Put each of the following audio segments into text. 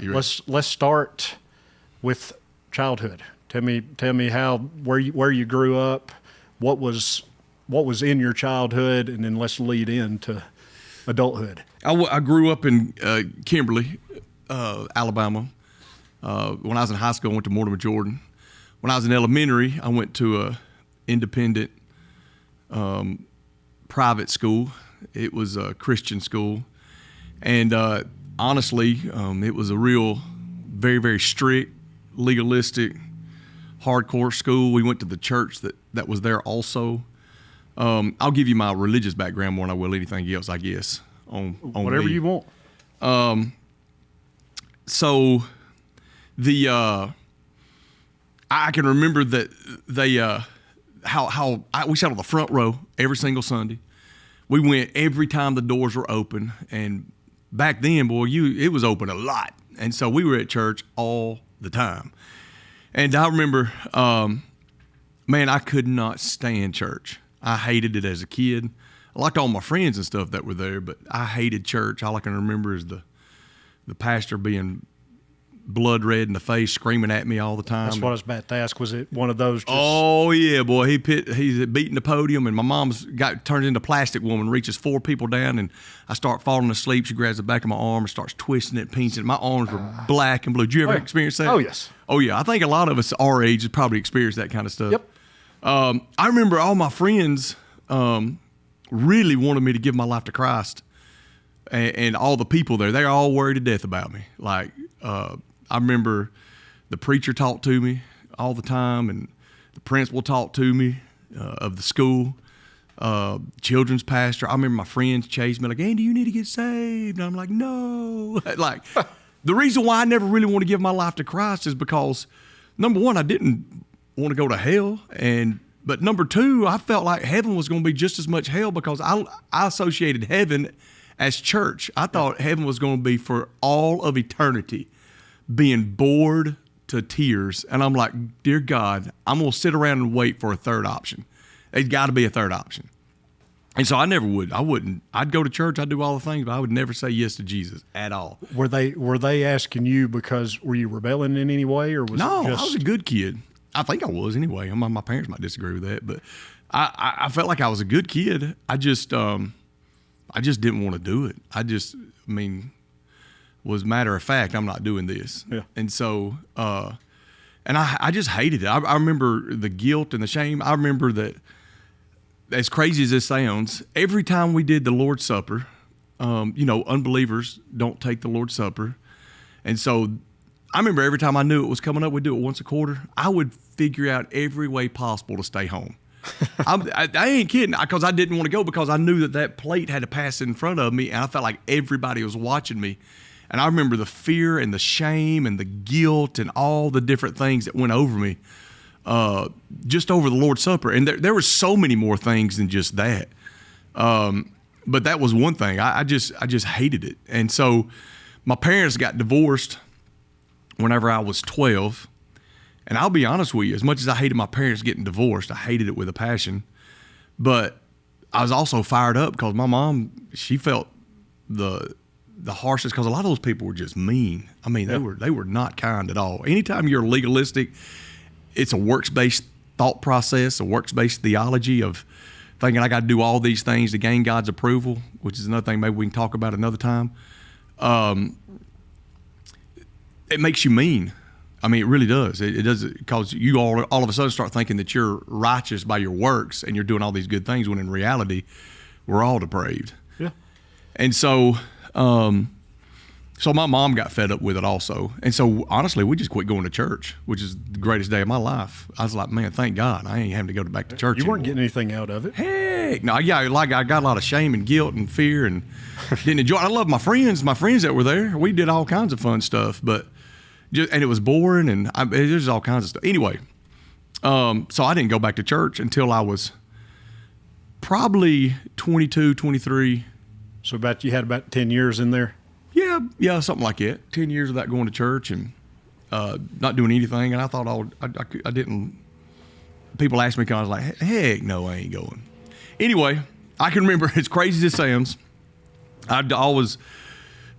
let's start with childhood. Tell me how where you grew up, what was in your childhood, and then let's lead into adulthood. I grew up in Kimberly, Alabama. When I was in high school, I went to Mortimer Jordan. When I was in elementary, I went to a independent private school. It was a Christian school. And honestly, it was a real, very, very strict, legalistic, hardcore school. We went to the church that was there also. I'll give you my religious background more than I will anything else, I guess. On whatever me. you want. So the I can remember that they we sat on the front row every single Sunday. We went every time the doors were open, and back then, boy, it was open a lot, and so we were at church all the time. And I remember, man, I could not stand church. I hated it as a kid. I liked all my friends and stuff that were there, but I hated church. All I can remember is the pastor being blood red in the face, screaming at me all the time. That's what I was about to ask. Was it one of those? Oh yeah, boy. He's beating the podium, and my mom's turned into Plastic Woman, reaches 4 people down, and I start falling asleep. She grabs the back of my arm and starts twisting it, pinching it. My arms were black and blue. Did you ever experience that? Oh yes. Oh yeah. I think a lot of us our age have probably experienced that kind of stuff. Yep. I remember all my friends really wanted me to give my life to Christ, and all the people there, they're all worried to death about me. Like, I remember the preacher talked to me all the time, and the principal talked to me of the school, children's pastor. I remember my friends chased me like, Andy, you need to get saved. And I'm like, no. Like, the reason why I never really want to give my life to Christ is because, number one, I didn't want to go to hell, but number two, I felt like heaven was going to be just as much hell because I associated heaven as church. I thought heaven was going to be for all of eternity, being bored to tears. And I'm like, dear God, I'm going to sit around and wait for a third option. There's got to be a third option. And so I never would. I wouldn't. I'd go to church. I'd do all the things, but I would never say yes to Jesus at all. Were they asking you because were you rebelling in any way, or was no? it just... I was a good kid. I think I was anyway. My parents might disagree with that, but I felt like I was a good kid. I just didn't want to do it. Was matter of fact, I'm not doing this. Yeah. And so, and I just hated it. I remember the guilt and the shame. I remember that, as crazy as this sounds, every time we did the Lord's Supper, unbelievers don't take the Lord's Supper. And so I remember every time I knew it was coming up, we'd do it once a quarter. I would figure out every way possible to stay home. I ain't kidding, because I didn't want to go because I knew that plate had to pass in front of me, and I felt like everybody was watching me. And I remember the fear and the shame and the guilt and all the different things that went over me just over the Lord's Supper. And there were so many more things than just that. But that was one thing. I just hated it. And so my parents got divorced whenever I was 12. And I'll be honest with you, as much as I hated my parents getting divorced, I hated it with a passion. But I was also fired up because my mom, she felt the harshest, because a lot of those people were just mean. I mean, they were not kind at all. Anytime you're legalistic, it's a works-based thought process, a works-based theology of thinking I got to do all these things to gain God's approval, which is another thing maybe we can talk about another time. It makes you mean. I mean, it really does. It does, because you all of a sudden start thinking that you're righteous by your works and you're doing all these good things, when in reality, we're all depraved. Yeah. And so, so my mom got fed up with it also. And so, honestly, we just quit going to church, which is the greatest day of my life. I was like, man, thank God I ain't having to go back to church. You weren't getting anything out of it. Heck, no, yeah, like I got a lot of shame and guilt and fear, and didn't enjoy it. I love my friends that were there. We did all kinds of fun stuff, and it was boring, and there's all kinds of stuff. Anyway, so I didn't go back to church until I was probably 22, 23. So you had about 10 years in there? Yeah, something like that. 10 years without going to church and not doing anything. And I thought I didn't. People asked me, I was like, heck no, I ain't going. Anyway, I can remember, as crazy as it sounds, I'd always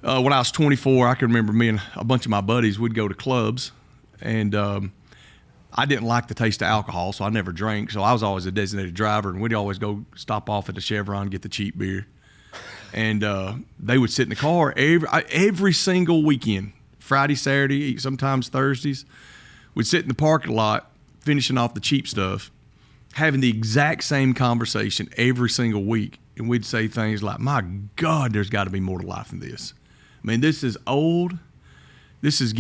when I was 24, I can remember me and a bunch of my buddies would go to clubs, and I didn't like the taste of alcohol, so I never drank. So I was always a designated driver, and we'd always go stop off at the Chevron, get the cheap beer. And they would sit in the car every single weekend, Friday, Saturday, sometimes Thursdays. We'd sit in the parking lot, finishing off the cheap stuff, having the exact same conversation every single week. And we'd say things like, my God, there's got to be more to life than this. I mean, this is old. This is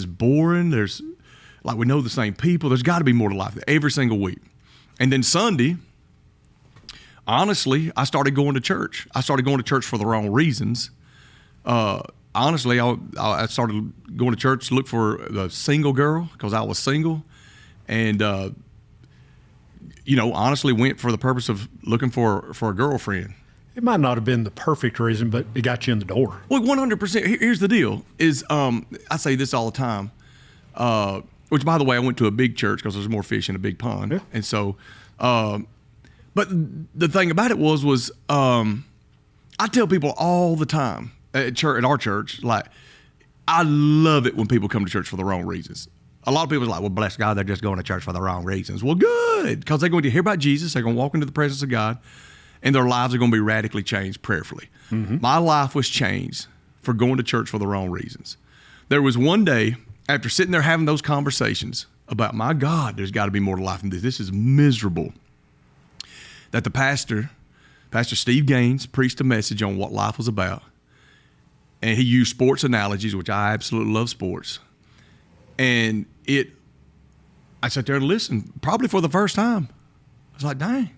boring. We know the same people. There's got to be more to life every single week. And then Sunday, honestly, I started going to church. I started going to church for the wrong reasons. Honestly, I started going to church to look for a single girl because I was single. And, honestly went for the purpose of looking for a girlfriend. It might not have been the perfect reason, but it got you in the door. Well, 100%. Here's the deal is I say this all the time. Which, by the way, I went to a big church because there's more fish in a big pond. Yeah. And so, but the thing about it was I tell people all the time at our church, like, I love it when people come to church for the wrong reasons. A lot of people are like, well, bless God, they're just going to church for the wrong reasons. Well, good, because they're going to hear about Jesus. They're going to walk into the presence of God, and their lives are going to be radically changed prayerfully. Mm-hmm. My life was changed for going to church for the wrong reasons. There was one day, after sitting there having those conversations about, my God, there's got to be more to life than this. This is miserable. That the Pastor Steve Gaines, preached a message on what life was about. And he used sports analogies, which I absolutely love sports. And I sat there and listened, probably for the first time. I was like, dang.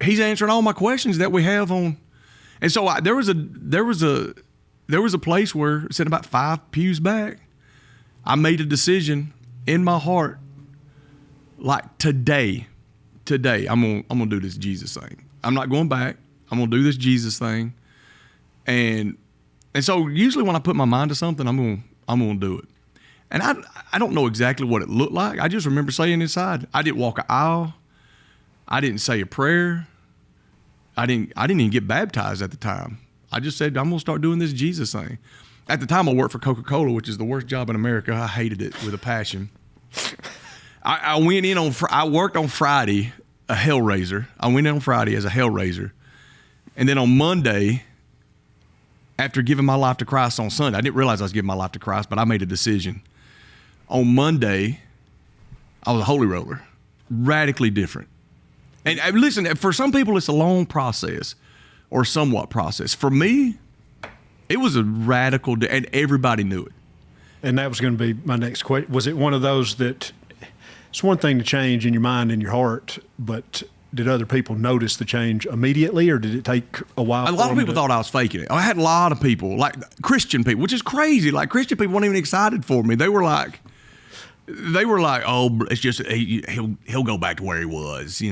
He's answering all my questions that we have on. And so there was a place where, sitting about 5 pews back, I made a decision in my heart, like today, I'm gonna do this Jesus thing. I'm not going back. I'm gonna do this Jesus thing, and so usually when I put my mind to something, I'm gonna do it. And I don't know exactly what it looked like. I just remember saying inside, I didn't walk an aisle, I didn't say a prayer, I didn't even get baptized at the time. I just said, I'm gonna start doing this Jesus thing. At the time, I worked for Coca-Cola, which is the worst job in America. I hated it with a passion. I went in I worked on Friday, a hellraiser. I went in on Friday as a hellraiser. And then on Monday, after giving my life to Christ on Sunday, I didn't realize I was giving my life to Christ, but I made a decision. On Monday, I was a holy roller, radically different. And listen, for some people, it's a long process or somewhat process. For me, it was a radical, and everybody knew it. And that was going to be my next question. Was it one of those that it's one thing to change in your mind and your heart, but did other people notice the change immediately, or did it take a while? A lot of people thought I was faking it. I had a lot of people, like Christian people, which is crazy. Like Christian people weren't even excited for me. They were like, oh, it's just he'll go back to where he was,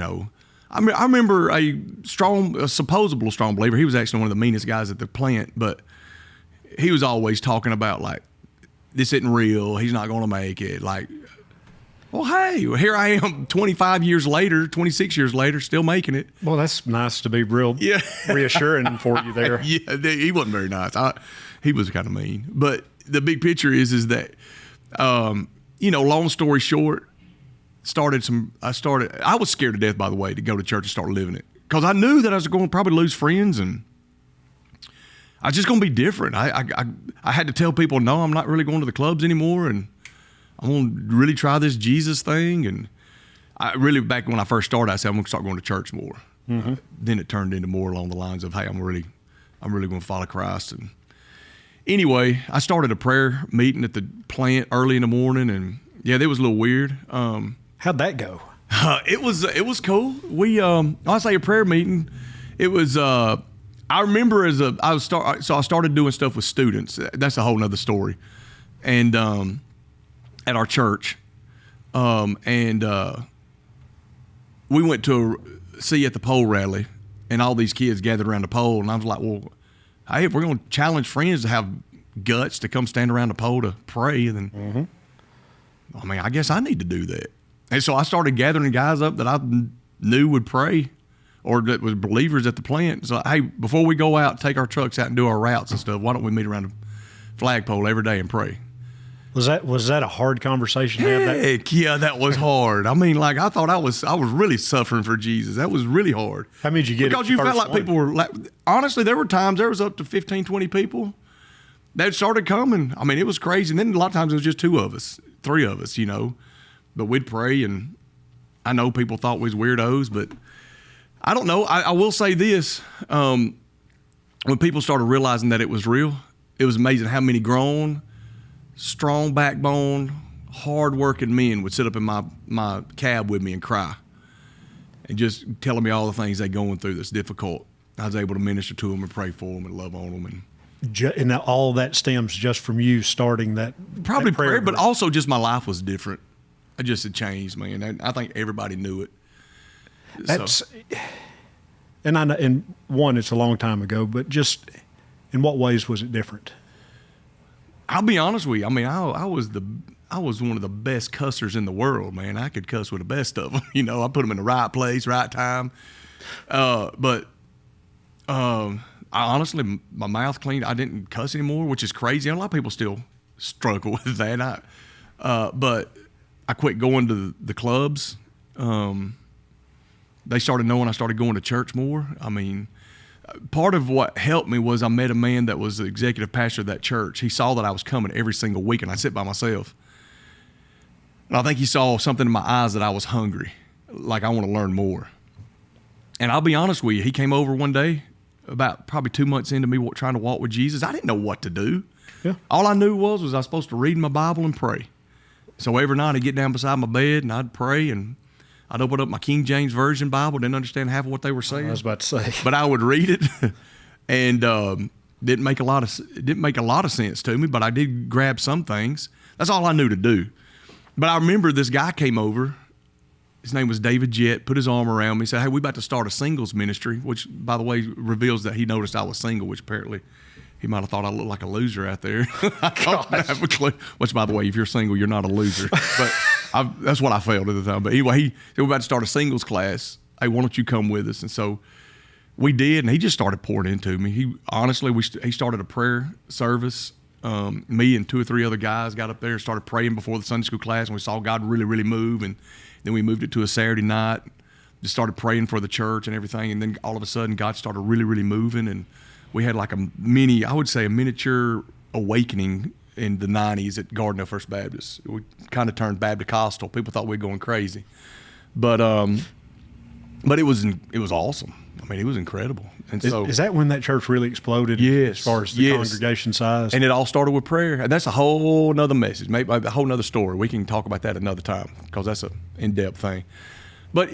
I remember a supposable strong believer. He was actually one of the meanest guys at the plant, but he was always talking about, like, this isn't real. He's not going to make it. Like, well, hey, here I am 25 years later, 26 years later, still making it. Well, that's nice to be real reassuring for you there. Yeah, he wasn't very nice. He was kind of mean. But the big picture is that, long story short, I was scared to death, by the way, to go to church and start living it. Because I knew that I was going to probably lose friends, and I was just going to be different. I had to tell people, no, I'm not really going to the clubs anymore, and I'm going to really try this Jesus thing. And back when I first started, I said, I'm going to start going to church more. Mm-hmm. Then it turned into more along the lines of, hey, I'm really going to follow Christ. And anyway, I started a prayer meeting at the plant early in the morning, and yeah, that was a little weird. How'd that go? It was cool. I say a prayer meeting. It was, I remember I started doing stuff with students. That's a whole nother story. And, at our church, and we went to see at the pole rally, and all these kids gathered around the pole, and I was like, well, hey, if we're going to challenge friends to have guts to come stand around the pole to pray, then, I guess I need to do that. And so I started gathering guys up that I knew would pray or that was believers at the plant. So, hey, before we go out, take our trucks out and do our routes and stuff, why don't we meet around a flagpole every day and pray? Was that a hard conversation to have? Heck, yeah, that was hard. I mean, like, I thought I was really suffering for Jesus. That was really hard. How many did you get? Because you felt like people were, like, honestly, there were times there was up to 15, 20 people that started coming. I mean, it was crazy. And then a lot of times it was just 2 of us, 3 of us, but we'd pray, and I know people thought we was weirdos, but I don't know. I will say this, when people started realizing that it was real, it was amazing how many grown, strong backbone, hard-working men would sit up in my cab with me and cry and just telling me all the things they're going through that's difficult. I was able to minister to them and pray for them and love on them. And all that stems just from you starting that. Probably that prayer prayer, but group. also just my life was different. I just had changed, man. I think everybody knew it. That's, and I know, and one, it's a long time ago, but just in what ways was it different? I'll be honest with you. I mean, I was one of the best cussers in the world, man. I could cuss with the best of them. I put them in the right place, right time. But I honestly, my mouth cleaned. I didn't cuss anymore, which is crazy. A lot of people still struggle with that. But I quit going to the clubs. They started knowing I started going to church more. I mean, part of what helped me was I met a man that was the executive pastor of that church. He saw that I was coming every single week, and I sit by myself. And I think he saw something in my eyes that I was hungry, like I want to learn more. And I'll be honest with you, he came over one day, about probably 2 months into me trying to walk with Jesus. I didn't know what to do. Yeah. All I knew was I was supposed to read my Bible and pray. So every night I'd get down beside my bed and I'd pray, and I'd open up my King James Version Bible, didn't understand half of what they were saying. I was about to say. But I would read it, and didn't make a lot of sense to me, but I did grab some things. That's all I knew to do. But I remember this guy came over. His name was David Jett, put his arm around me, said, hey, we're about to start a singles ministry, which, by the way, reveals that he noticed I was single, which apparently he might have thought I looked like a loser out there. I don't have a clue. Which, by the way, if you're single, you're not a loser. But that's what I felt at the time. But anyway, he said, we're about to start a singles class. Hey, why don't you come with us? And so we did, and he just started pouring into me. He started a prayer service. Me and 2 or 3 other guys got up there and started praying before the Sunday school class, and we saw God really, really move. And then we moved it to a Saturday night, just started praying for the church and everything. And then all of a sudden, God started really, really moving. And we had like a miniature awakening in the 90s at Gardner First Baptist. We kind of turned Baptist-costal. People thought we were going crazy. But it was awesome. I mean, it was incredible. And so, is that when that church really exploded? Yes, as far as the congregation size? And it all started with prayer. And that's a whole nother message, maybe a whole nother story. We can talk about that another time because that's an in-depth thing. But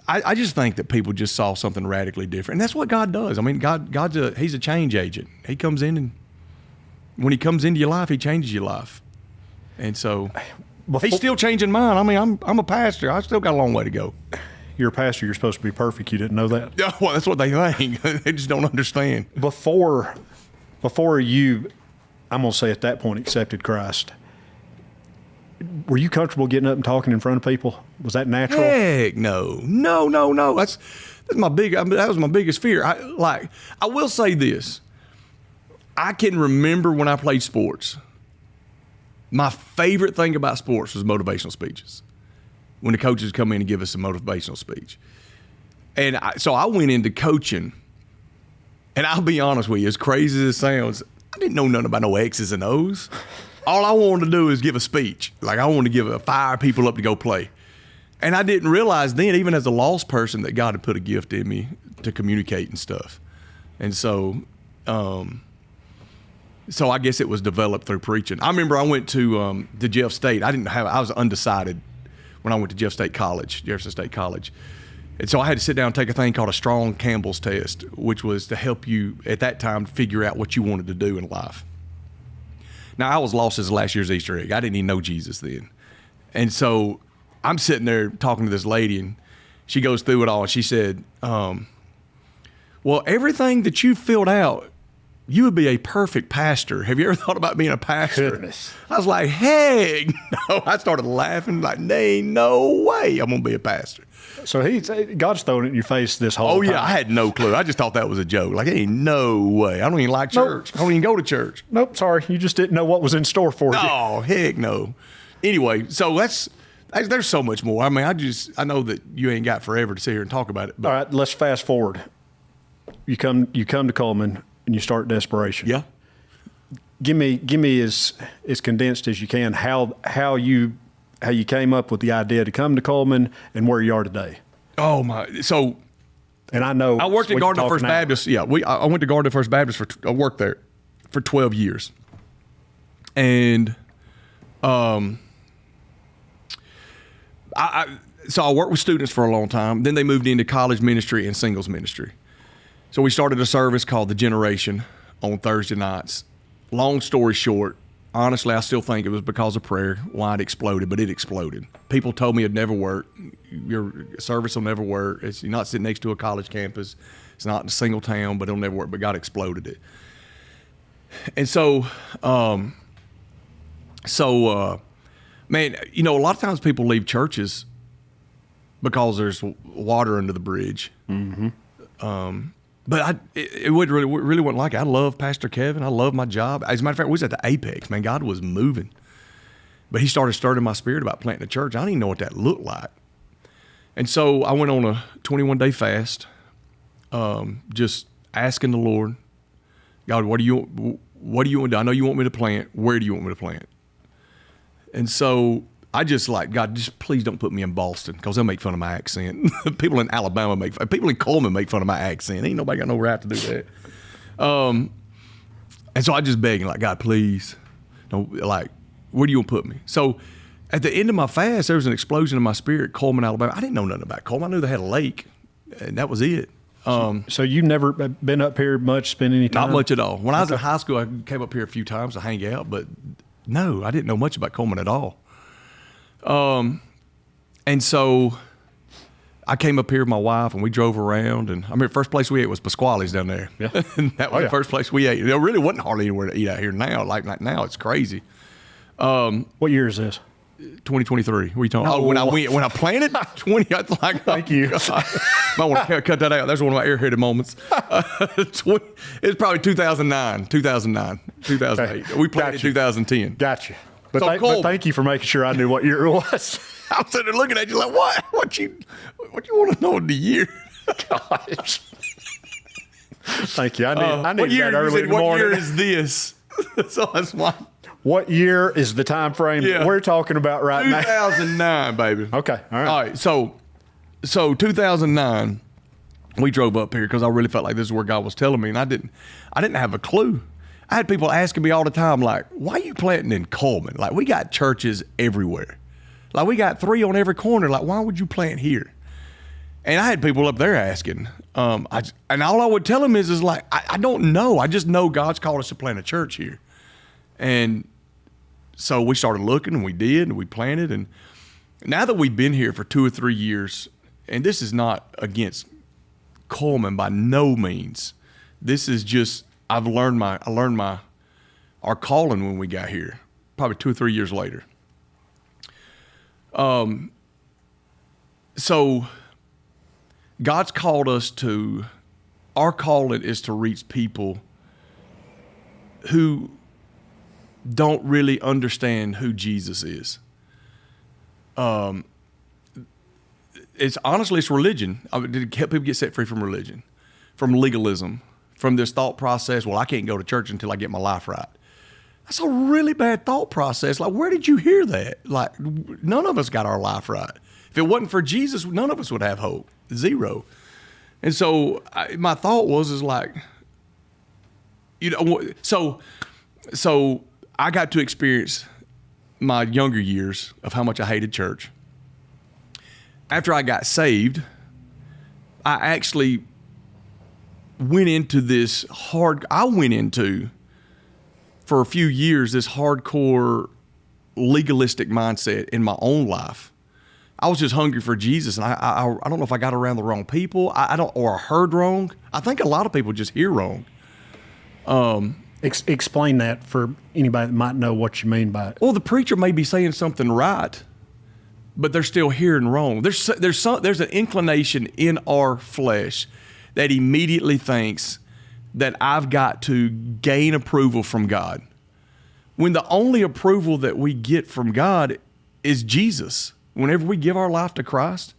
I just think that people just saw something radically different. And that's what God does. I mean, He's a change agent. He comes in, and when He comes into your life, He changes your life. And so He's still changing mine. I mean, I'm a pastor. I still got a long way to go. You're a pastor. You're supposed to be perfect. You didn't know that? Yeah, well, that's what they think. They just don't understand. Before you, I'm going to say at that point, accepted Christ, were you comfortable getting up and talking in front of people? Was that natural? Heck no. That was my biggest fear. I will say this. I can remember when I played sports, my favorite thing about sports was motivational speeches. When the coaches come in and give us a motivational speech. And so I went into coaching, and I'll be honest with you, as crazy as it sounds, I didn't know nothing about no X's and O's. All I wanted to do is give a speech. Like, I wanted to fire people up to go play. And I didn't realize then, even as a lost person, that God had put a gift in me to communicate and stuff. And so I guess it was developed through preaching. I remember I went to Jeff State. I was undecided when I went to Jefferson State College. And so I had to sit down and take a thing called a Strong Campbell's test, which was to help you at that time figure out what you wanted to do in life. Now, I was lost as last year's Easter egg. I didn't even know Jesus then. And so I'm sitting there talking to this lady, and she goes through it all, and she said, well, everything that you filled out you would be a perfect pastor. Have you ever thought about being a pastor? Goodness. I was like, heck no. I started laughing like, there ain't no way I'm going to be a pastor. So God's throwing it in your face this whole Oh, time. yeah. I had no clue. I just thought that was a joke. Like, ain't no way. I don't even like church. I don't even go to church. Nope, sorry. You just didn't know what was in store for you. Oh, heck no. Anyway, so there's so much more. I mean, I know that you ain't got forever to sit here and talk about it. But All right, let's fast forward. You come to Coleman and you start Desperation. yeah. Give me as condensed as you can how you came up with the idea to come to Coleman and where you are today. Oh my! So And I know I worked at we can Gardner talk First now. Baptist. Yeah, I went to Gardner First Baptist I worked there for 12 years, and so I worked with students for a long time. Then they moved into college ministry and singles ministry. So we started a service called The Generation on Thursday nights. Long story short, honestly, I still think it was because of prayer why it exploded, but it exploded. People told me it'd never work. Your service will never work. You're not sitting next to a college campus. It's not in a single town, but it'll never work. But God exploded it. And so, man, a lot of times people leave churches because there's water under the bridge. Mm-hmm. But it would really wasn't like it. I love Pastor Kevin. I love my job. As a matter of fact, we was at the apex. Man, God was moving. But he started stirring my spirit about planting a church. I didn't even know what that looked like. And so I went on a 21-day fast, just asking the Lord, God, what do you want to do? I know you want me to plant. Where do you want me to plant? And so I just like, God, just please don't put me in Boston because they'll make fun of my accent. People in Alabama people in Coleman make fun of my accent. Ain't nobody got no right to do that. And so I just begging, like, God, please, where do you want to put me? So at the end of my fast, there was an explosion in my spirit, Coleman, Alabama. I didn't know nothing about Coleman. I knew they had a lake, and that was it. So you've never been up here much, spent any time? Not much at all. When I was in high school, I came up here a few times to hang out, but no, I didn't know much about Coleman at all. And so I came up here with my wife and we drove around, and I mean, the first place we ate was Pasquale's down there. Yeah. And that was the first place we ate. There really wasn't hardly anywhere to eat out here now. Like now it's crazy. What year is this? 2023. What are you talking? Oh, when I planted 20. I was like, Thank you. Might want to cut that out. That's one of my airheaded moments. It's probably 2009, 2008. Okay. We planted in 2010. Gotcha. But, So but thank you for making sure I knew what year it was. I'm sitting there looking at you like, what? What you want to know in the year? Gosh. Thank you. I What need year? that early in the What morning. year is this? So that's why. What year is the time frame Yeah. we're talking about right now? 2009, baby. Okay. All right. All right. So 2009, we drove up here because I really felt like this is where God was telling me, and I didn't have a clue. I had people asking me all the time, like, why are you planting in Coleman? Like, we got churches everywhere. Like, we got 3 on every corner. Like, why would you plant here? And I had people up there asking. And all I would tell them is like, I don't know. I just know God's called us to plant a church here. And so we started looking, and we did, and we planted. And now that we've been here for 2 or 3 years, and this is not against Coleman by no means. This is just, I learned our calling when we got here, probably 2 or 3 years later. So God's called us our calling is to reach people who don't really understand who Jesus is. It's religion. To help people get set free from religion, from legalism, from this thought process, well, I can't go to church until I get my life right. That's a really bad thought process. Like, where did you hear that? Like, none of us got our life right. If it wasn't for Jesus, none of us would have hope. Zero. And so my thought was like, so I got to experience my younger years of how much I hated church. After I got saved, I actually went into for a few years this hardcore legalistic mindset in my own life. I was just hungry for Jesus, and I don't know if I got around the wrong people, or I heard wrong. I think a lot of people just hear wrong. Explain that for anybody that might know what you mean by it. Well, the preacher may be saying something right, but they're still hearing wrong. There's an inclination in our flesh that immediately thinks that I've got to gain approval from God, when the only approval that we get from God is Jesus. Whenever we give our life to Christ,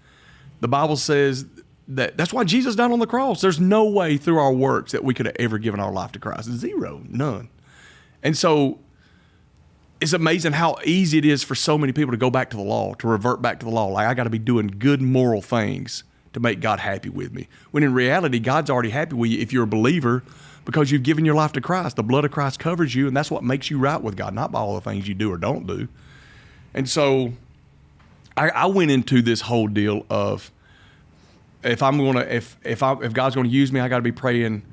the Bible says that's why Jesus died on the cross. There's no way through our works that we could have ever given our life to Christ. Zero, none. And so it's amazing how easy it is for so many people to go back to the law, to revert back to the law. Like, I got to be doing good moral things to make God happy with me. When in reality, God's already happy with you if you're a believer, because you've given your life to Christ. The blood of Christ covers you, and that's what makes you right with God, not by all the things you do or don't do. And so I went into this whole deal of, if God's going to use me, I got to be praying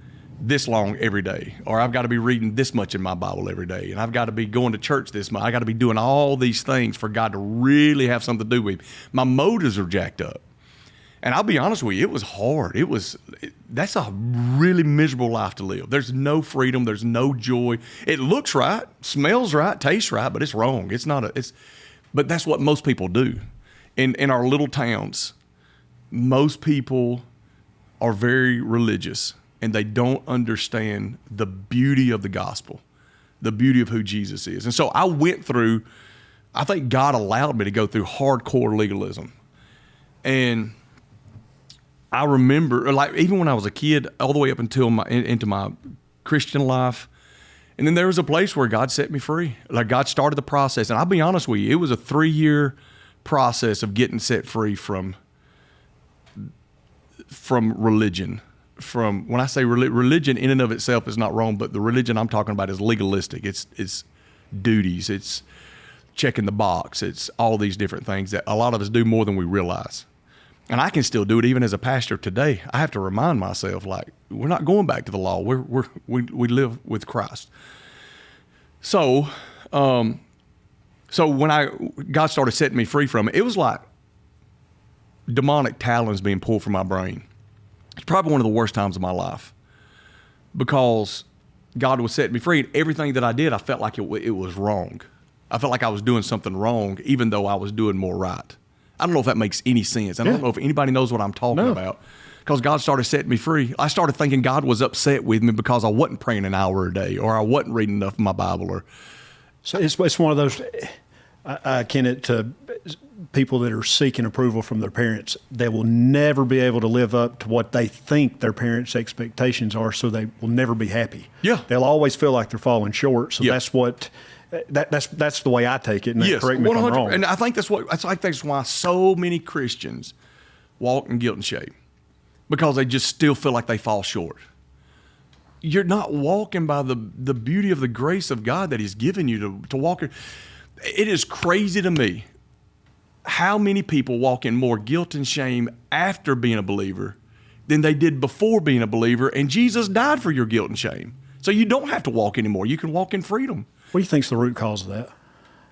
this long every day, or I've got to be reading this much in my Bible every day, and I've got to be going to church this much. I got to be doing all these things for God to really have something to do with me. My motives are jacked up. And I'll be honest with you, it was hard. That's a really miserable life to live. There's no freedom. There's no joy. It looks right, smells right, tastes right, but it's wrong. But that's what most people do. In our little towns, most people are very religious, and they don't understand the beauty of the gospel, the beauty of who Jesus is. And so I think God allowed me to go through hardcore legalism. And I remember, like, even when I was a kid, all the way up until into my Christian life, and then there was a place where God set me free. Like, God started the process, and I'll be honest with you, it was a 3-year process of getting set free from religion. When I say religion in and of itself is not wrong, but the religion I'm talking about is legalistic. It's duties. It's checking the box. It's all these different things that a lot of us do more than we realize. And I can still do it even as a pastor today. I have to remind myself, like, we're not going back to the law. We live with Christ. So when God started setting me free from it, it was like demonic talons being pulled from my brain. It's probably one of the worst times of my life, because God was setting me free, and everything that I did, I felt like it was wrong. I felt like I was doing something wrong, even though I was doing more right. I don't know if that makes any sense. I don't know if anybody knows what I'm talking about, because God started setting me free. I started thinking God was upset with me because I wasn't praying an hour a day, or I wasn't reading enough of my Bible. So it's one of those, I akin it to people that are seeking approval from their parents. They will never be able to live up to what they think their parents' expectations are, so they will never be happy. Yeah. They'll always feel like they're falling short. So that's what... That's the way I take it. And yes, correct me if I'm wrong. And I think that's why so many Christians walk in guilt and shame, because they just still feel like they fall short. You're not walking by the beauty of the grace of God that He's given you to walk in. It is crazy to me how many people walk in more guilt and shame after being a believer than they did before being a believer. And Jesus died for your guilt and shame, so you don't have to walk anymore. You can walk in freedom. What do you think's the root cause of that?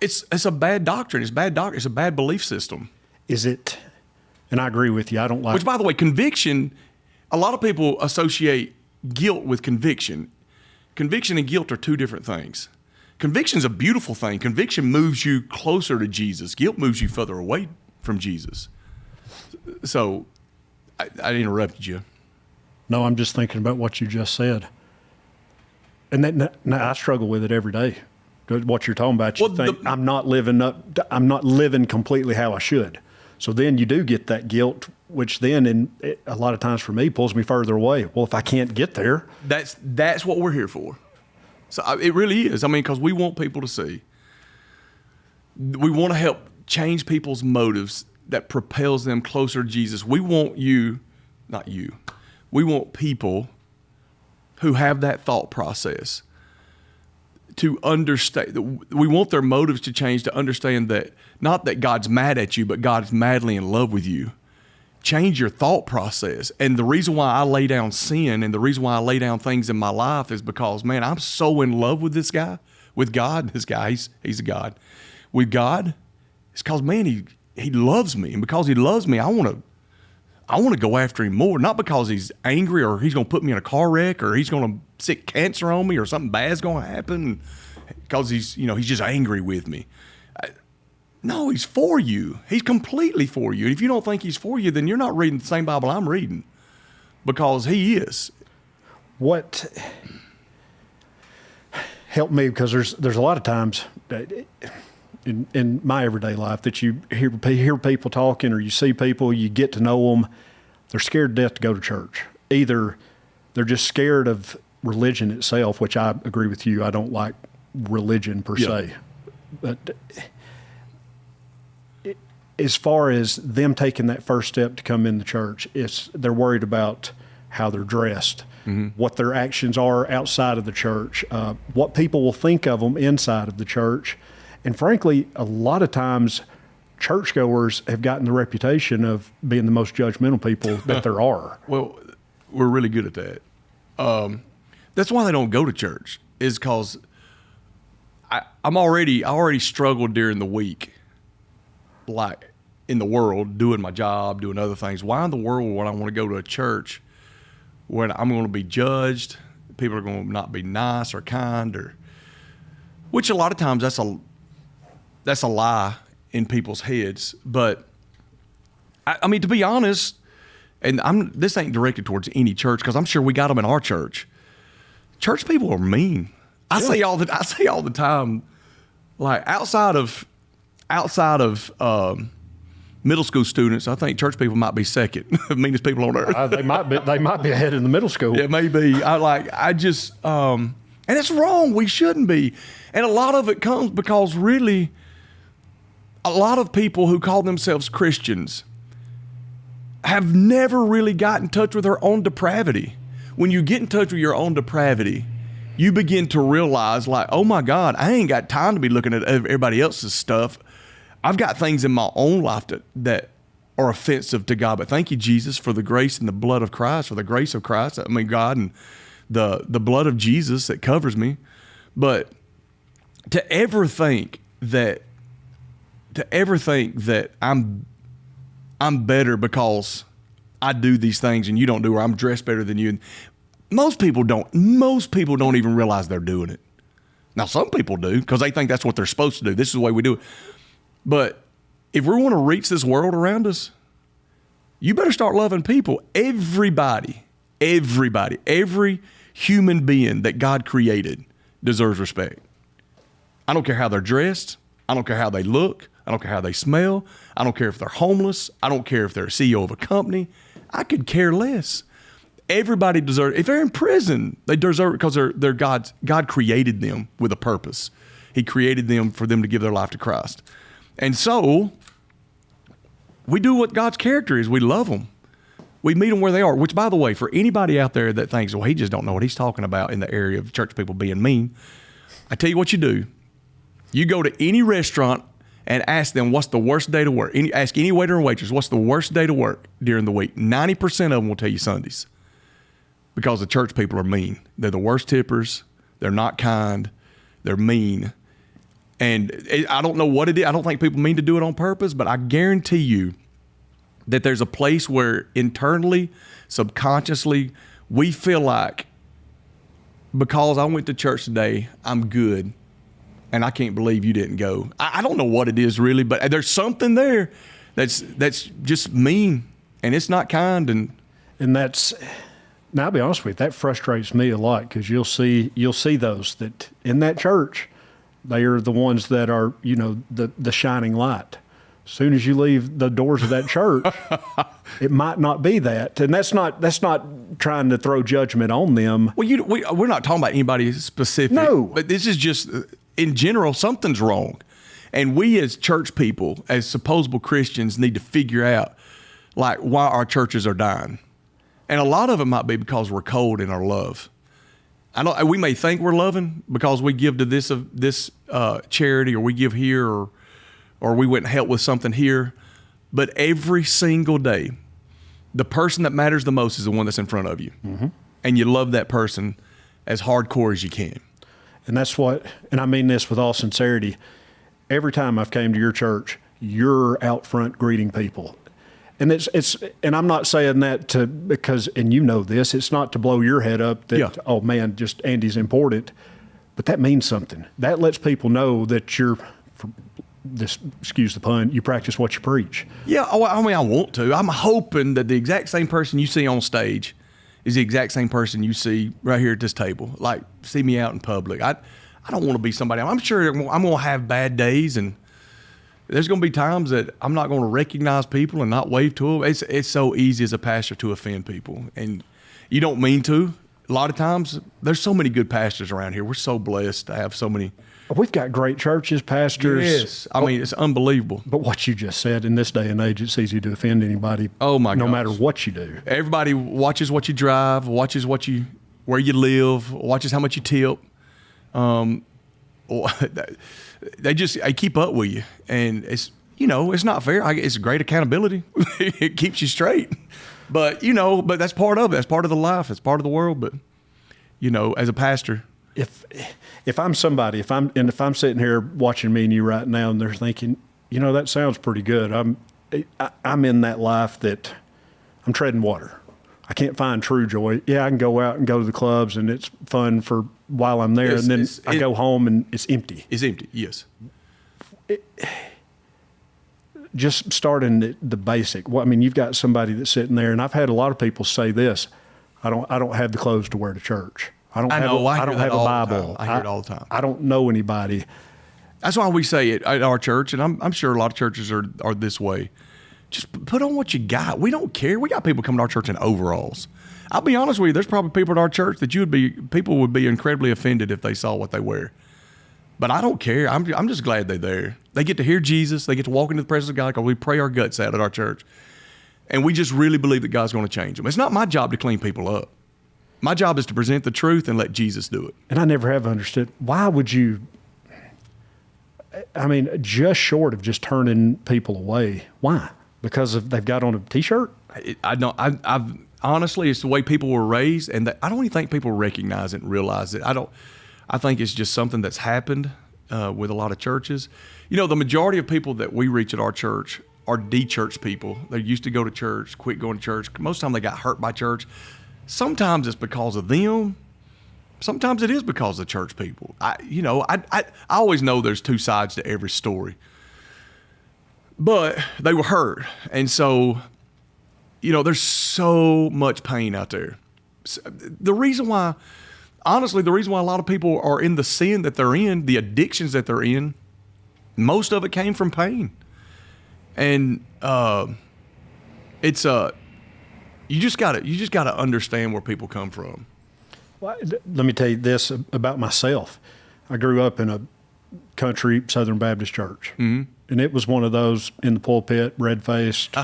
It's a bad doctrine. It's a bad belief system. Is it? And I agree with you. I don't like. Which, by the way, conviction. A lot of people associate guilt with conviction. Conviction and guilt are two different things. Conviction's a beautiful thing. Conviction moves you closer to Jesus. Guilt moves you further away from Jesus. So, I interrupted you. No, I'm just thinking about what you just said. And I struggle with it every day. What you're talking about, I'm not living completely how I should. So then you do get that guilt, which then, a lot of times for me, pulls me further away. Well, if I can't get there. That's what we're here for. So it really is. I mean, because we want people to see. We want to help change people's motives that propels them closer to Jesus. We want we want people who have that thought process to understand. We want their motives to change, to understand that not that God's mad at you, but God's madly in love with you. Change your thought process. And the reason why I lay down sin and the reason why I lay down things in my life is because, man, I'm so in love with this guy, with God. This guy, he's a God. With God, it's because, man, he loves me. And because he loves me, I want I want to go after him more, not because he's angry or he's going to put me in a car wreck or he's going to sick cancer on me or something bad's going to happen because he's just angry with me. No, he's for you. He's completely for you. And if you don't think he's for you, then you're not reading the same Bible I'm reading, because he is. What helped me, because there's a lot of times that in my everyday life that you hear people talking, or you see people, you get to know them, they're scared to death to go to church. Either they're just scared of religion itself, which I agree with you. I don't like religion per se. But as far as them taking that first step to come in the church, they're worried about how they're dressed, what their actions are outside of the church, what people will think of them inside of the church. And frankly, a lot of times churchgoers have gotten the reputation of being the most judgmental people that there are. Well, we're really good at that. That's why they don't go to church, is because I already struggled during the week, like in the world, doing my job, doing other things. Why in the world would I want to go to a church when I'm going to be judged? People are going to not be nice or kind, which a lot of times that's a lie in people's heads. But I mean, to be honest, and this ain't directed towards any church, because I'm sure we got them in our church. Church people are mean. I say all the time, like outside of middle school students, I think church people might be second meanest people on earth. They might be ahead in the middle school. Yeah, maybe. And it's wrong. We shouldn't be. And a lot of it comes because really, a lot of people who call themselves Christians have never really got in touch with their own depravity. When you get in touch with your own depravity, you begin to realize, like, oh my God, I ain't got time to be looking at everybody else's stuff. I've got things in my own life that are offensive to God. But thank you, Jesus, for the grace and the blood of Christ, for the grace of Christ. I mean, God, and the blood of Jesus that covers me. But to ever think that I'm better because I do these things and you don't do, or I'm dressed better than you. And most people don't even realize they're doing it. Now, some people do, because they think that's what they're supposed to do. This is the way we do it. But if we want to reach this world around us, you better start loving people. Everybody, every human being that God created deserves respect. I don't care how they're dressed. I don't care how they look. I don't care how they smell. I don't care if they're homeless. I don't care if they're a CEO of a company. I could care less. Everybody deserves, if they're in prison, they deserve it because they're God's. God created them with a purpose. He created them for them to give their life to Christ. And so we do what God's character is. We love them. We meet them where they are, which, by the way, for anybody out there that thinks, well, he just don't know what he's talking about in the area of church people being mean, I tell you what you do. You go to any restaurant and ask them, what's the worst day to work? Ask any waiter or waitress, what's the worst day to work during the week? 90% of them will tell you Sundays, because the church people are mean. They're the worst tippers. They're not kind. They're mean. And I don't know what it is. I don't think people mean to do it on purpose, but I guarantee you that there's a place where internally, subconsciously, we feel like, because I went to church today, I'm good. And I can't believe you didn't go. I don't know what it is really, but there's something there that's just mean, and it's not kind. And that's, now I'll be honest with you, that frustrates me a lot, because you'll see those that in that church, they are the ones that are, the shining light. As soon as you leave the doors of that church, it might not be that. And that's not trying to throw judgment on them. Well, we're not talking about anybody specific. No. But this is just, in general, something's wrong. And we as church people, as supposable Christians, need to figure out, like, why our churches are dying. And a lot of it might be because we're cold in our love. We may think we're loving because we give to this charity, or we give here, or we went and helped with something here. But every single day, the person that matters the most is the one that's in front of you. Mm-hmm. And you love that person as hardcore as you can. And that's what, and I mean this with all sincerity, every time I've came to your church, you're out front greeting people. And and I'm not saying that because you know this, it's not to blow your head up that, oh man, just Andy's important, but that means something. That lets people know that excuse the pun, you practice what you preach. Yeah, I mean, I want to. I'm hoping that the exact same person you see on stage is the exact same person you see right here at this table. Like, see me out in public. I don't want to be somebody. I'm sure I'm going to have bad days, and there's going to be times that I'm not going to recognize people and not wave to them. It's so easy as a pastor to offend people, and you don't mean to. A lot of times, there's so many good pastors around here. We're so blessed to have so many. We've got great churches, pastors. Yes. I mean, it's unbelievable. But what you just said, in this day and age, it's easy to offend anybody. Oh, my no gosh. matter what you do. Everybody watches what you drive, watches where you live, watches how much you tip. They keep up with you. And it's not fair. It's great accountability. It keeps you straight. But that's part of it. That's part of the life. It's part of the world. But, as a pastor, if I'm somebody, if I'm sitting here watching me and you right now, and they're thinking, that sounds pretty good. I'm in that life that I'm treading water. I can't find true joy. Yeah, I can go out and go to the clubs, and it's fun for while I'm there, and then I go home and it's empty. It's empty. Yes. Just starting the basic. Well, I mean, you've got somebody that's sitting there, and I've had a lot of people say this: I don't have the clothes to wear to church. I don't have a Bible. I hear it all the time. I don't know anybody. That's why we say it at our church, and I'm sure a lot of churches are this way. Just put on what you got. We don't care. We got people coming to our church in overalls. I'll be honest with you. There's probably people at our church that people would be incredibly offended if they saw what they wear. But I don't care. I'm just glad they're there. They get to hear Jesus. They get to walk into the presence of God because we pray our guts out at our church. And we just really believe that God's going to change them. It's not my job to clean people up. My job is to present the truth and let Jesus do it. And I never have understood, why would you, just short of just turning people away. Why? Because they've got on a T-shirt? I've honestly, it's the way people were raised, and I don't even think people recognize it and realize it. I think it's just something that's happened with a lot of churches. The majority of people that we reach at our church are de-church people. They used to go to church, quit going to church. Most of the time they got hurt by church. Sometimes it's because of them. Sometimes it is because of church people. I always know there's two sides to every story. But they were hurt. And so, there's so much pain out there. The reason why a lot of people are in the sin that they're in, the addictions that they're in, most of it came from pain. And you just gotta understand where people come from. Well, let me tell you this about myself. I grew up in a country Southern Baptist church. Mm-hmm. And it was one of those in the pulpit, red-faced,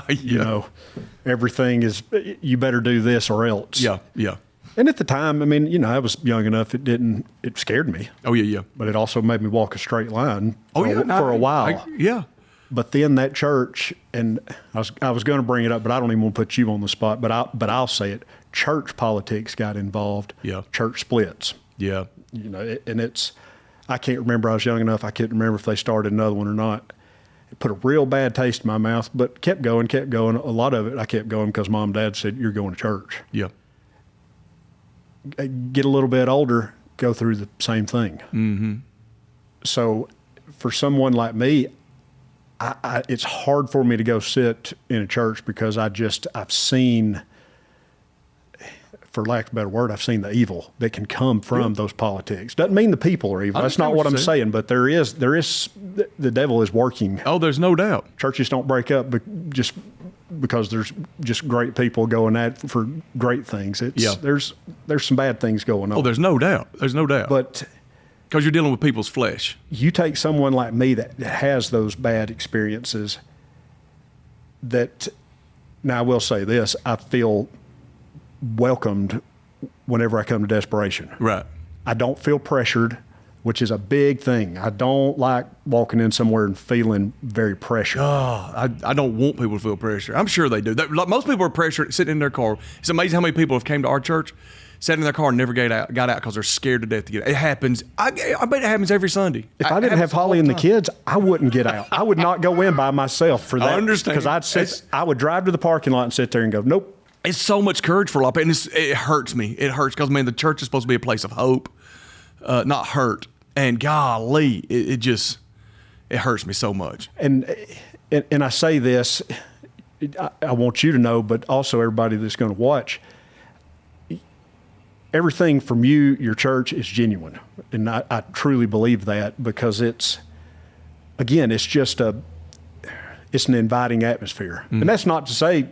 everything is, you better do this or else. Yeah, yeah. And at the time, I was young enough, it scared me. Oh, yeah. But it also made me walk a straight line for a while. Yeah. But then that church, and I was going to bring it up, but I don't even want to put you on the spot, but I'll say it. Church politics got involved. Yeah. Church splits. Yeah. And I can't remember. I was young enough. I couldn't remember if they started another one or not. It put a real bad taste in my mouth, but kept going. A lot of it I kept going because Mom and Dad said, you're going to church. Yeah. Get a little bit older, go through the same thing. Mm-hmm. So for someone like me, it's hard for me to go sit in a church because I've seen, for lack of a better word, I've seen the evil that can come from those politics. Doesn't mean the people are evil. That's not what I'm saying, but there is the devil is working. Oh, there's no doubt. Churches don't break up just because there's just great people going at for great things. There's some bad things going on. Oh, there's no doubt. But because you're dealing with people's flesh. You take someone like me that has those bad experiences now I will say this, I feel welcomed whenever I come to desperation. Right. I don't feel pressured, which is a big thing. I don't like walking in somewhere and feeling very pressured. Oh, I don't want people to feel pressure. I'm sure they do. Most people are pressured sitting in their car. It's amazing how many people have came to our church sat in their car and never got out because they're scared to death to get out. It happens. I bet it happens every Sunday. If I didn't have Holly and the kids, I wouldn't get out. I would not go in by myself for that. I understand. Because I would drive to the parking lot and sit there and go, nope. It's so much courage for a lot of people. And it hurts me. It hurts because, man, the church is supposed to be a place of hope, not hurt. And golly, it hurts me so much. And I say this, I want you to know, but also everybody that's going to watch, everything from you, your church, is genuine. And I truly believe that, because it's just it's an inviting atmosphere. Mm-hmm. And that's not to say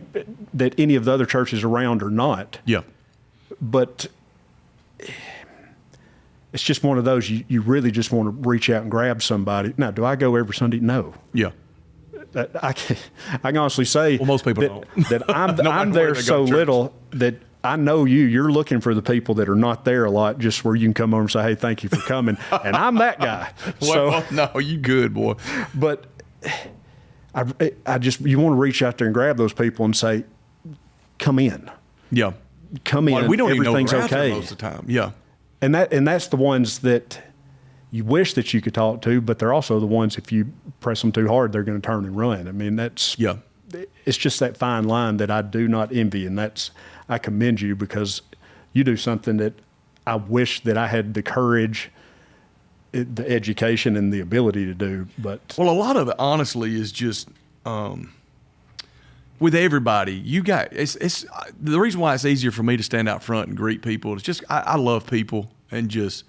that any of the other churches around are not. Yeah. But it's just one of those, you really just want to reach out and grab somebody. Now, do I go every Sunday? No. Yeah. I can honestly say, well, most people don't. That I'm there so little that I know you're looking for the people that are not there a lot, just where you can come over and say, hey, thank you for coming. And I'm that guy. Well, no, you good, boy. But you want to reach out there and grab those people and say, come in. Yeah. Come in. Well, we don't everything's even know okay most of the time. Yeah. And that's the ones that you wish that you could talk to, but they're also the ones, if you press them too hard, they're going to turn and run. I mean, it's just that fine line that I do not envy. And I commend you, because you do something that I wish that I had the courage, the education, and the ability to do. But well, a lot of it, honestly, is just with everybody. You got it's the reason why it's easier for me to stand out front and greet people. It's just I love people, and just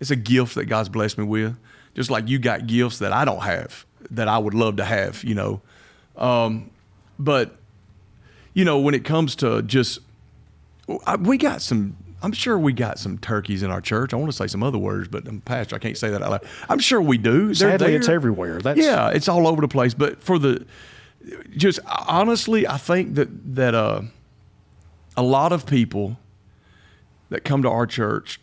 it's a gift that God's blessed me with. Just like you got gifts that I don't have, that I would love to have, you know. But you know, when it comes to just I'm sure we got some turkeys in our church. I want to say some other words, but I'm pastor. I can't say that out loud. I'm sure we do. Sadly, it's everywhere. Yeah, it's all over the place. But just honestly, I think that a lot of people that come to our church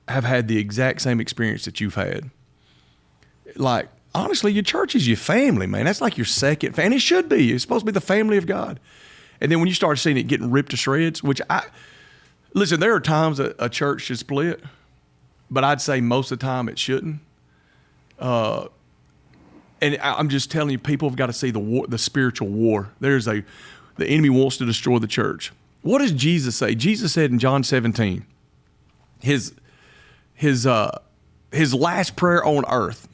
have had the exact same experience that you've had. Like, honestly, your church is your family, man. That's like your second family. It should be. It's supposed to be the family of God. And then when you start seeing it getting ripped to shreds, listen, there are times that a church should split, but I'd say most of the time it shouldn't. And I'm just telling you, people have got to see the spiritual war. The enemy wants to destroy the church. What does Jesus say? Jesus said in John 17, his last prayer on earth,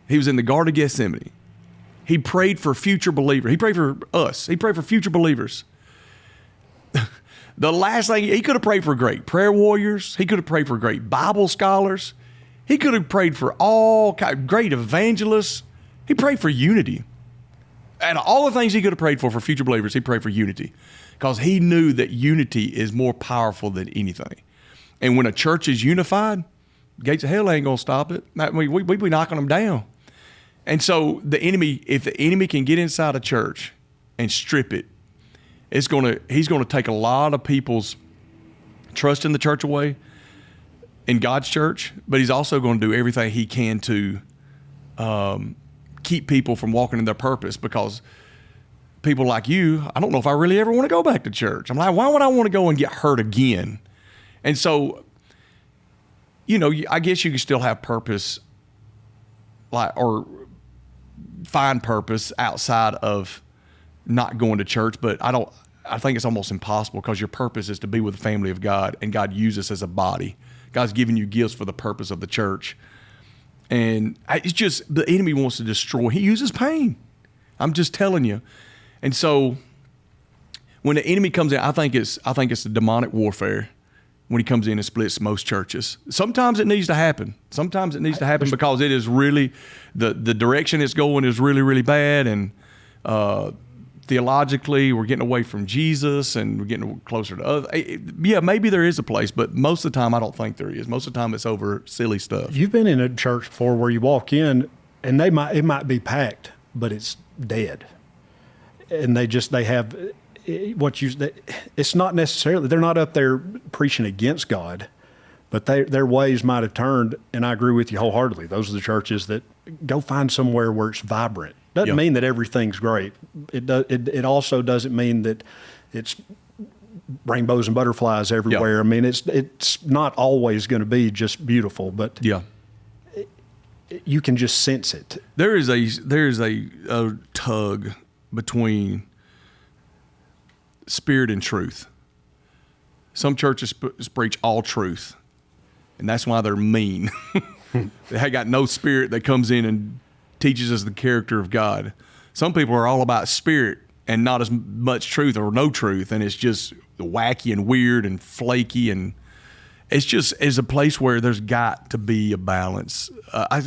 he was in the Garden of Gethsemane. He prayed for future believers. He prayed for us. He prayed for future believers. The last thing, he could have prayed for great prayer warriors. He could have prayed for great Bible scholars. He could have prayed for all great evangelists. He prayed for unity. And all the things he could have prayed for future believers, he prayed for unity, because he knew that unity is more powerful than anything. And when a church is unified, gates of hell ain't going to stop it. We be knocking them down. And so if the enemy can get inside a church and strip it, he's going to take a lot of people's trust in the church away, in God's church, but he's also going to do everything he can to keep people from walking in their purpose, because people like you, I don't know if I really ever want to go back to church. I'm like, why would I want to go and get hurt again? And so, you know, I guess you can still have purpose, or find purpose outside of not going to church, but I think it's almost impossible, because your purpose is to be with the family of God, and God uses us as a body. God's giving you gifts for the purpose of the church. And it's just, the enemy wants to destroy. He uses pain. I'm just telling you. And so when the enemy comes in, I think it's the demonic warfare when he comes in and splits most churches. Sometimes it needs to happen. Sometimes it needs to happen because it is really, the direction it's going is really, really bad. And theologically, we're getting away from Jesus and we're getting closer to other. Yeah, maybe there is a place, but most of the time I don't think there is. Most of the time it's over silly stuff. You've been in a church before where you walk in and it might be packed, but it's dead. And they have it's not necessarily, they're not up there preaching against God, but their ways might have turned. And I agree with you wholeheartedly. Those are the churches that go find somewhere where it's vibrant. Doesn't mean that everything's great. It also doesn't mean that it's rainbows and butterflies everywhere. I mean, it's not always going to be just beautiful, but you can just sense it. There is a tug between spirit and truth. Some churches preach all truth, and that's why they're mean. They got no spirit that comes in and teaches us the character of God. Some people are all about spirit and not as much truth or no truth, and it's just wacky and weird and flaky, and it's a place where there's got to be a balance.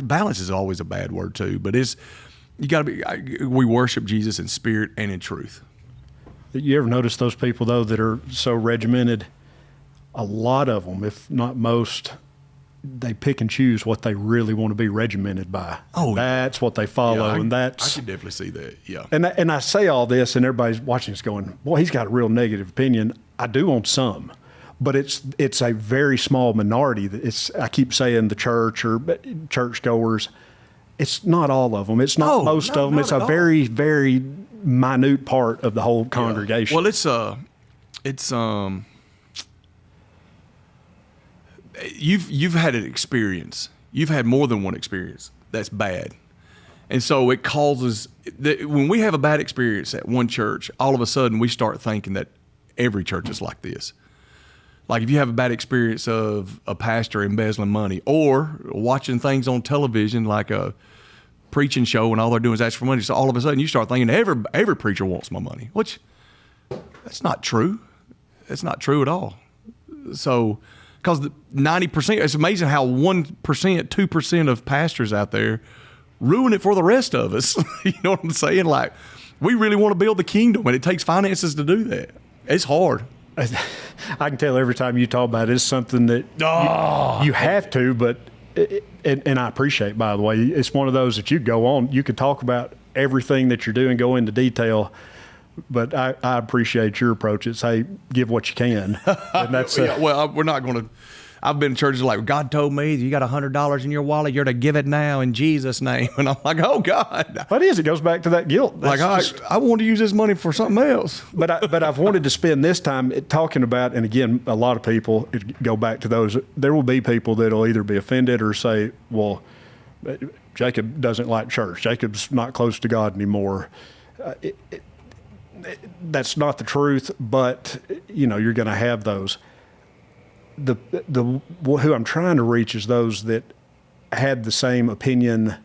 Balance is always a bad word too, but you got to be. We worship Jesus in spirit and in truth. You ever notice those people though that are so regimented? A lot of them, if not most, they pick and choose what they really want to be regimented by. Oh, that's what they follow, and that's. I can definitely see that. Yeah. And I say all this, and everybody's watching us going, "Boy, he's got a real negative opinion." I do on some, but it's a very small minority. I keep saying the church or churchgoers. It's not all of them. It's not most of them. It's a very, very minute part of the whole congregation. Well, you've had an experience. You've had more than one experience that's bad. And so it causes, when we have a bad experience at one church, all of a sudden we start thinking that every church is like this. Like if you have a bad experience of a pastor embezzling money or watching things on television like a preaching show and all they're doing is ask for money, so all of a sudden you start thinking every preacher wants my money, which that's not true. It's not true at all. So, because 90%, it's amazing how 1%, 2% of pastors out there ruin it for the rest of us. You know what I'm saying? Like, we really want to build the kingdom, and it takes finances to do that. It's hard. I can tell every time you talk about it, it's something that you have to, but, and I appreciate, by the way, it's one of those that you go on, you could talk about everything that you're doing, go into detail, but I appreciate your approach. It's, hey, give what you can. And that's we're not going to. I've been in churches like, God told me you got $100 in your wallet, you're to give it now in Jesus' name. And I'm like, oh God. What is it? Goes back to that guilt. That's I want to use this money for something else. But I've wanted to spend this time talking about, and again, a lot of people go back to those. There will be people that'll either be offended or say, well, Jacob doesn't like church. Jacob's not close to God anymore. That's not the truth, but you're going to have those. Who I'm trying to reach is those that had the same opinion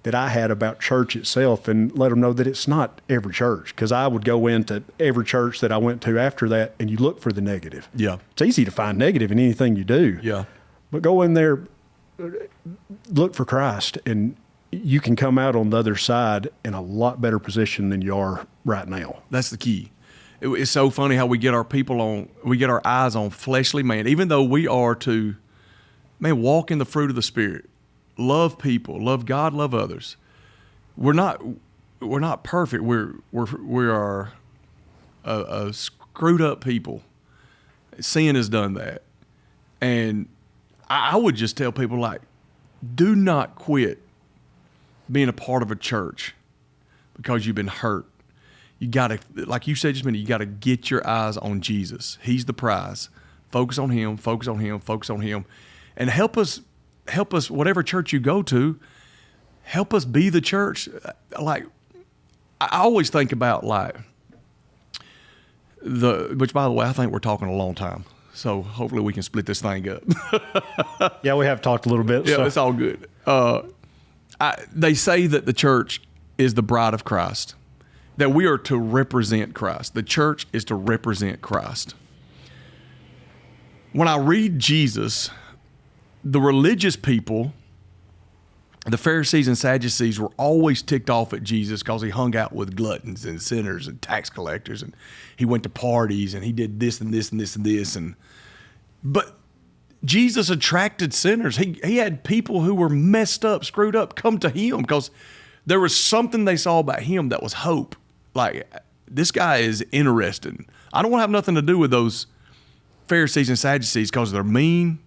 that I had about church itself, and let them know that it's not every church. Because I would go into every church that I went to after that, and you look for the negative. Yeah, it's easy to find negative in anything you do. Yeah, but go in there, look for Christ, and you can come out on the other side in a lot better position than you are right now. That's the key. It's so funny how we get our eyes on fleshly man, even though we are to, walk in the fruit of the Spirit, love people, love God, love others. We're not perfect. We are a screwed up people. Sin has done that, and I would just tell people, like, do not quit being a part of a church because you've been hurt. You got to, like you said just a minute, you got to get your eyes on Jesus. He's the prize. Focus on him, focus on him, focus on him. And help us, whatever church you go to, help us be the church. Like, I always think about, like, which, by the way, I think we're talking a long time. So hopefully we can split this thing up. Yeah, we have talked a little bit. Yeah, so. It's all good. They say that the church is the bride of Christ, that we are to represent Christ. The church is to represent Christ. When I read Jesus, the religious people, the Pharisees and Sadducees, were always ticked off at Jesus because he hung out with gluttons and sinners and tax collectors, and he went to parties and he did this and this and this and this. But Jesus attracted sinners. He had people who were messed up, screwed up, come to him because there was something they saw about him that was hope. Like, this guy is interesting. I don't want to have nothing to do with those Pharisees and Sadducees because they're mean.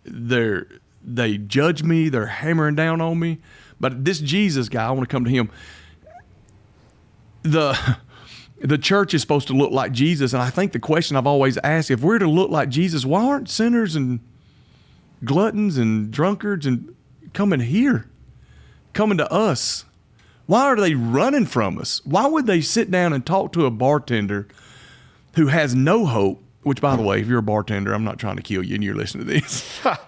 They judge me. They're hammering down on me. But this Jesus guy, I want to come to him. the church is supposed to look like Jesus. And I think the question I've always asked, if we're to look like Jesus, why aren't sinners and gluttons and drunkards and coming here, coming to us? Why are they running from us? Why would they sit down and talk to a bartender who has no hope? Which, by the way, if you're a bartender, I'm not trying to kill you and you're listening to this. But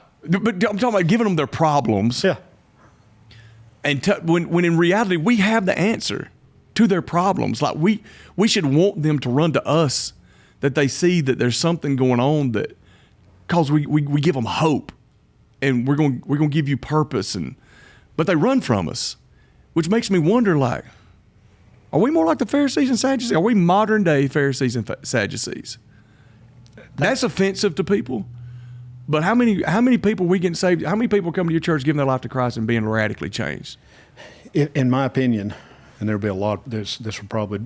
I'm talking about giving them their problems. Yeah. And when in reality, we have the answer to their problems. Like we should want them to run to us, that they see that there's something going on, that because we give them hope, and we're going to give you purpose, but they run from us, which makes me wonder, like, are we more like the Pharisees and Sadducees? Are we modern day Pharisees and Sadducees? That's offensive to people. But how many people we getting saved? How many people come to your church giving their life to Christ and being radically changed? In my opinion, and there'll be a lot, this will probably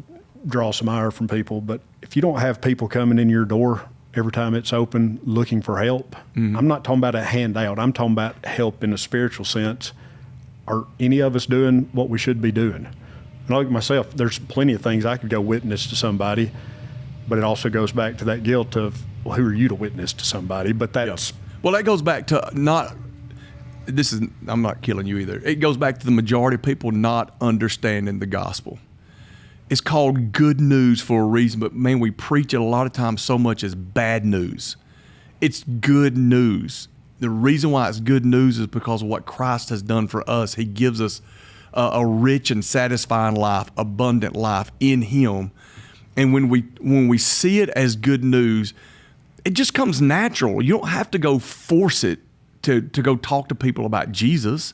draw some ire from people, but if you don't have people coming in your door every time it's open looking for help, I'm not talking about a handout. I'm talking about help in a spiritual sense. Are any of us doing what we should be doing? And I look at myself, there's plenty of things I could go witness to somebody, but it also goes back to that guilt of, well, who are you to witness to somebody? But that's... Well, that goes back to I'm not killing you either. It goes back to the majority of people not understanding the gospel. It's called good news for a reason, but man, we preach it a lot of times so much as bad news. It's good news. The reason why it's good news is because of what Christ has done for us. He gives us a rich and satisfying life, abundant life in Him. And when we see it as good news, it just comes natural. You don't have to go force it to go talk to people about Jesus.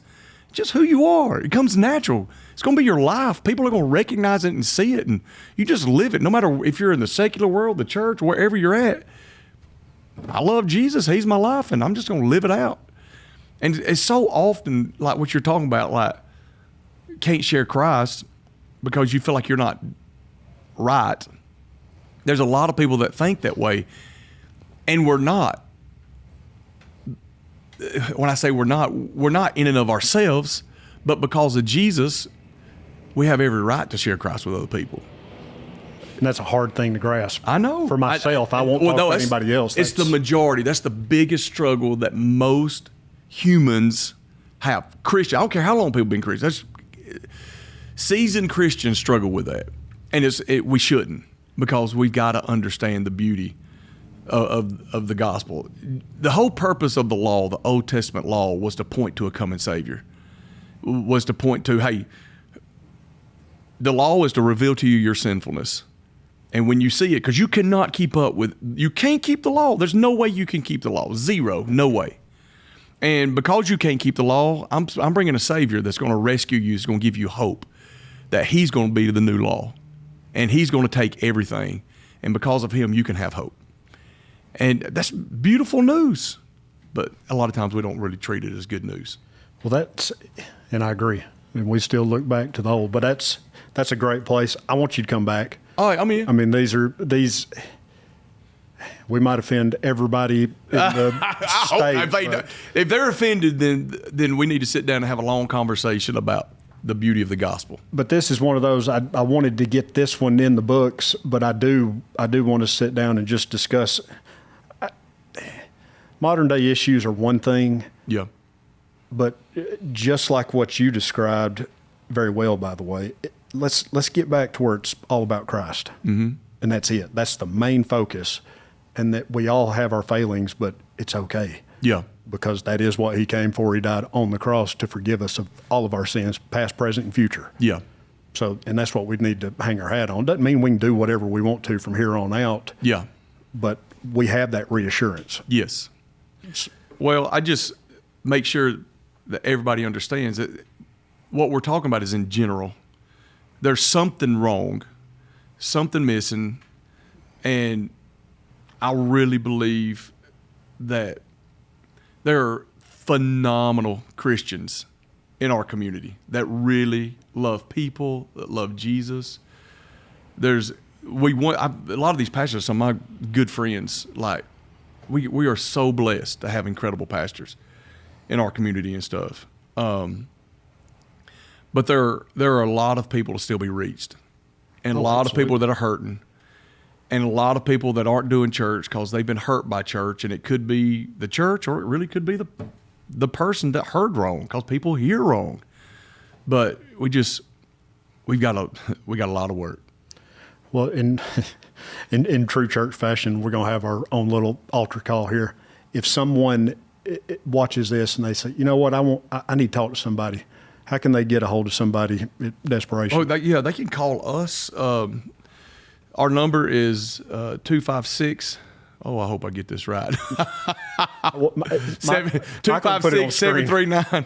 It's just who you are. It comes natural. It's going to be your life. People are going to recognize it and see it, and you just live it. No matter if you're in the secular world, the church, wherever you're at. I love Jesus. He's my life, and I'm just going to live it out. And it's so often like what you're talking about, like can't share Christ because you feel like you're not right. There's a lot of people that think that way, and we're not. When I say we're not in and of ourselves, but because of Jesus, we have every right to share Christ with other people. And that's a hard thing to grasp. I know. For myself, I won't talk to anybody else. It's the majority. That's the biggest struggle that most humans have. Christian, I don't care how long people have been Christians. Seasoned Christians struggle with that. And we shouldn't, because we've got to understand the beauty of the gospel. The whole purpose of the law, the Old Testament law, was to point to a coming Savior. Was to point to, hey, the law is to reveal to you your sinfulness. And when you see it, because you cannot keep up with, you can't keep the law. There's no way you can keep the law. Zero, no way. And because you can't keep the law, I'm bringing a Savior that's going to rescue you, is going to give you hope that He's going to be the new law. And He's going to take everything. And because of Him, you can have hope. And that's beautiful news. But a lot of times we don't really treat it as good news. Well, and I agree. And we still look back to the old, but that's a great place. I want you to come back. Oh, I mean, we might offend everybody in the state. If they're offended, then we need to sit down and have a long conversation about the beauty of the gospel. But this is one of those, I wanted to get this one in the books, but I do want to sit down and just discuss. Modern day issues are one thing. Yeah. But just like what you described very well, by the way, let's get back to where it's all about Christ. Mm-hmm. And that's it. That's the main focus. And that we all have our failings, but it's okay. Yeah. Because that is what He came for. He died on the cross to forgive us of all of our sins, past, present, and future. Yeah. So, and that's what we need to hang our hat on. Doesn't mean we can do whatever we want to from here on out. Yeah. But we have that reassurance. Yes. Well, I just make sure that everybody understands that what we're talking about is in general. There's something wrong, something missing, and I really believe that there are phenomenal Christians in our community that really love people, that love Jesus. A lot of these pastors, some of my good friends, like we are so blessed to have incredible pastors in our community and stuff. But there are a lot of people to still be reached. and a lot of people that are hurting, and a lot of people that aren't doing church because they've been hurt by church, and it could be the church, or it really could be the person that heard wrong, because people hear wrong. But we've got a lot of work. Well, in true church fashion, we're going to have our own little altar call here. If someone watches this and they say, you know what, I need to talk to somebody, how can they get a hold of somebody in desperation? Oh, they can call us. Our number is 256. Oh, I hope I get this right. 256-739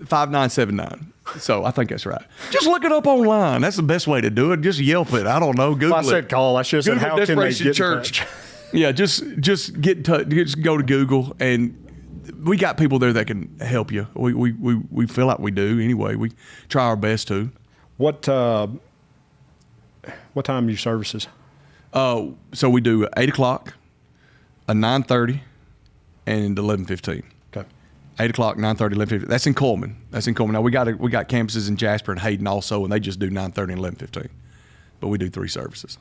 5979. So I think that's right. Just look it up online. That's the best way to do it. Just Yelp it. I don't know. Google I said it. call. I should have said how can they get Church. in touch? Yeah, just get in touch. Just go to Google, and we got people there that can help you. We feel like we do anyway. We try our best to. What time are your services? So we do 8:00, a 9:30, and 11:15. Okay. 8:00, 9:30, 11:15. That's in Coleman. Now we got campuses in Jasper and Hayden also, and they just do 9:30 and 11:15. But we do 3 services.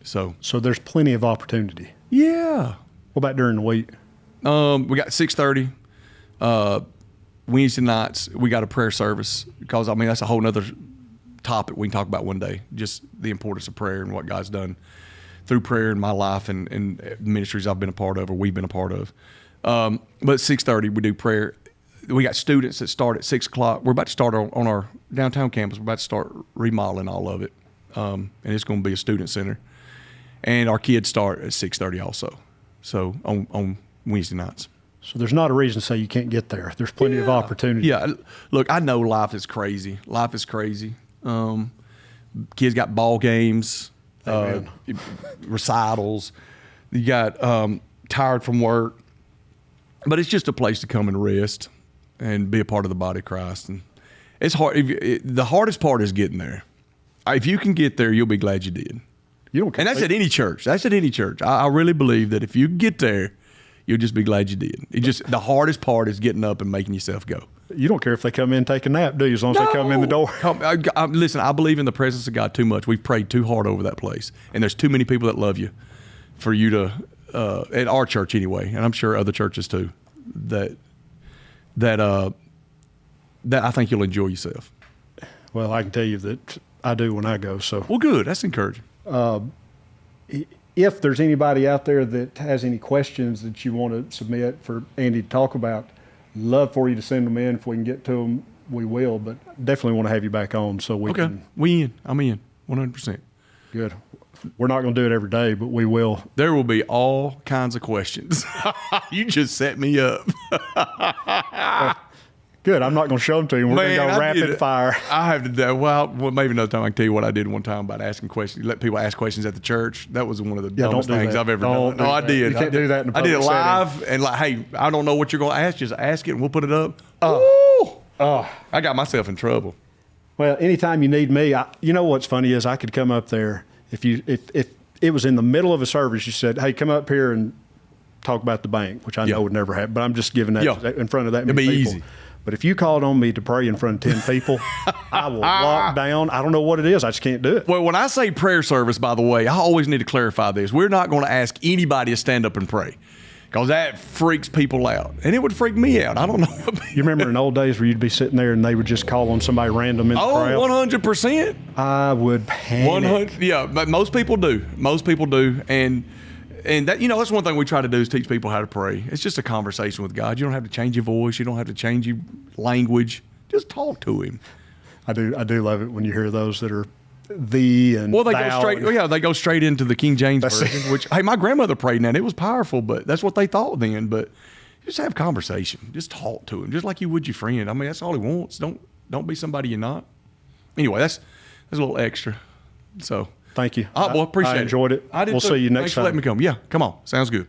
So there's plenty of opportunity. Yeah. What about during the week? We got 6:30. Wednesday nights we got a prayer service, because that's a whole nother topic we can talk about one day. Just the importance of prayer and what God's done through prayer in my life and ministries I've been a part of or we've been a part of. But at 6:30 we do prayer. We got students that start at 6:00. We're about to start on our downtown campus. We're about to start remodeling all of it, and it's going to be a student center. And our kids start at 6:30 also. So on Wednesday nights. So there's not a reason to say you can't get there. There's plenty of opportunity. Yeah. Look, I know life is crazy. Kids got ball games, recitals. You got tired from work. But it's just a place to come and rest and be a part of the body of Christ. And it's hard. The hardest part is getting there. If you can get there, you'll be glad you did. You don't. And that's at any church. I really believe that if you get there, you'll just be glad you did. The hardest part is getting up and making yourself go. You don't care if they come in and take a nap, do you? As long as they come in the door. Listen, I believe in the presence of God too much. We've prayed too hard over that place. And there's too many people that love you for you to, at our church anyway, and I'm sure other churches too, that I think you'll enjoy yourself. Well, I can tell you that I do when I go. So. Well, good. That's encouraging. If there's anybody out there that has any questions that you want to submit for Andy to talk about, love for you to send them in. If we can get to them, we will. But definitely want to have you back on so we can. We in. I'm in 100%. Good. We're not going to do it every day, but we will. There will be all kinds of questions. You just set me up. Good. I'm not going to show them to you. We're going to go rapid fire. I have to do. Well, maybe another time I can tell you what I did one time about asking questions. Let people ask questions at the church. That was one of the dumbest things I've ever done. No, I did. You can't do that in a public setting. I did it live and hey, I don't know what you're going to ask. Just ask it and we'll put it up. I got myself in trouble. Well, anytime you need me, you know what's funny is I could come up there if it was in the middle of a service. You said, "Hey, come up here and talk about the bank," which I know would never happen. But I'm just giving that in front of that many people. Easy. But if you called on me to pray in front of 10 people, I will lock down. I don't know what it is. I just can't do it. Well, when I say prayer service, by the way, I always need to clarify this. We're not going to ask anybody to stand up and pray because that freaks people out. And it would freak me out. I don't know. You remember in old days where you'd be sitting there and they would just call on somebody random in the crowd? 100%. I would panic. 100. Yeah, but most people do. And that, that's one thing we try to do is teach people how to pray. It's just a conversation with God. You don't have to change your voice. You don't have to change your language. Just talk to him. I do love it when you hear those that are thee and they go straight. They go straight into the King James version. Which, hey, my grandmother prayed in that. It was powerful, but that's what they thought then. But just have conversation. Just talk to him, just like you would your friend. I mean, that's all he wants. Don't be somebody you're not. Anyway, that's a little extra. So. Thank you. Well, appreciate it. I enjoyed it. I did. We'll see you next time. Thanks for letting me come. Yeah, come on. Sounds good.